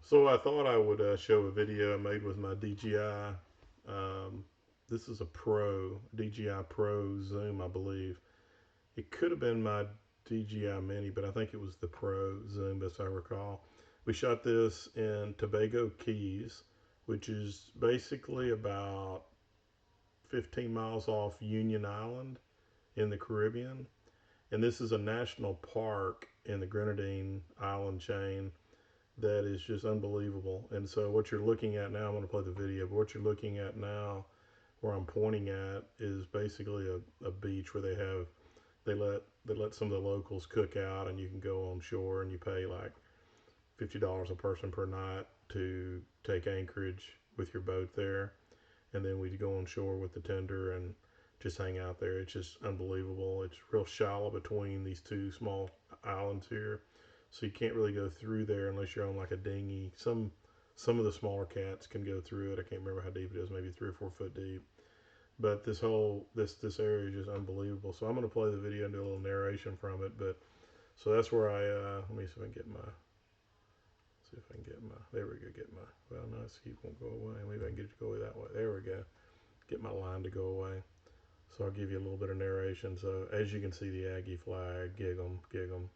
So I thought I would show a video I made with my DJI. This is a Pro, DJI Pro Zoom, I believe. It could have been my DJI Mini, but I think it was the Pro Zoom, as I recall. We shot this in Tobago Cays, which is basically about 15 miles off Union Island in the Caribbean. And this is a national park in the Grenadine Island chain that is just unbelievable. And so what you're looking at now, I'm going to play the video, but what you're looking at now, where I'm pointing at, is basically a beach where they let some of the locals cook out, and you can go on shore and you pay like $50 a person per night to take anchorage with your boat there, and then we go on shore with the tender and just hang out there. It's just unbelievable. It's real shallow between these two small islands here, so you can't really go through there unless you're on like a dinghy. Some of the smaller cats can go through it. I can't remember how deep it is, maybe 3 or 4 foot deep. But this area is just unbelievable. So I'm gonna play the video and do a little narration from it. But so that's where let me see if I can get my there we go, get my, well, no, this heat won't go away. Maybe I can get it to go away that way. There we go. Get my line to go away. So I'll give you a little bit of narration. So as you can see, the Aggie flag, gig 'em, gig 'em.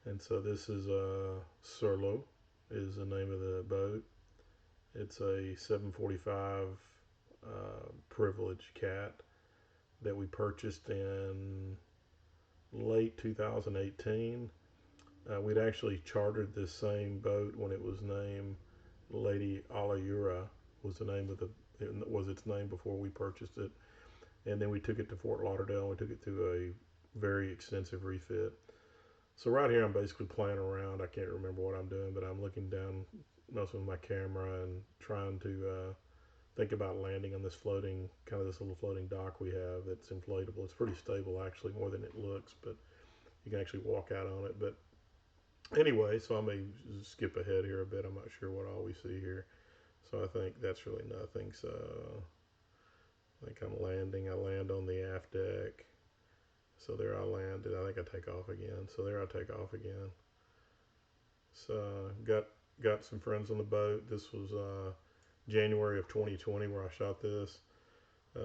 And so this is Surlo is the name of the boat. It's a 745 Privilege Cat that we purchased in late 2018. We'd actually chartered this same boat when it was named Lady Alayura was the name of the it was its name before we purchased it, and then we took it to Fort Lauderdale. We took it through a very extensive refit. So right here, I'm basically playing around. I can't remember what I'm doing, but I'm looking down most with my camera and trying to think about landing on this floating, kind of this little floating dock we have that's inflatable. It's pretty stable, actually, more than it looks, but you can actually walk out on it. But anyway, so I may skip ahead here a bit. I'm not sure what all we see here. So I think that's really nothing. So I think I'm landing. I land on the aft deck. So there I landed. I think I take off again. So there I take off again. So got some friends on the boat. This was January of 2020 where I shot this.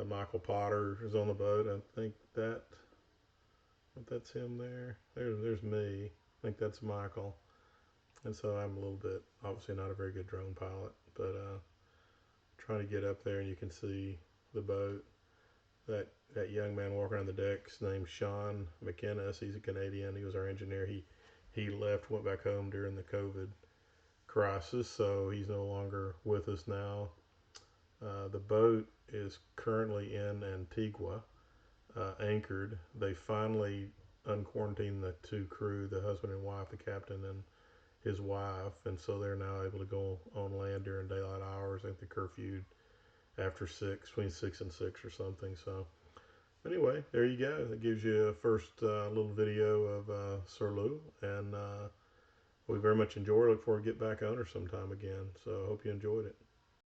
Michael Potter is on the boat. I think that's him there. There's me. I think that's Michael. And so I'm a little bit, obviously not a very good drone pilot, but trying to get up there, and you can see the boat. That young man walking on the deck's named Sean McInnes. He's a Canadian. He was our engineer. He left, went back home during the COVID crisis, so he's no longer with us now. The boat is currently in Antigua, anchored. They finally unquarantined the two crew, the husband and wife, the captain and his wife, and so they're now able to go on land during daylight hours. I think they curfewed after 6, between 6 and 6 or something. So anyway, there you go. That gives you a first little video of Surlu, and we very much enjoyed it. Look forward to get back on her sometime again. So I hope you enjoyed it.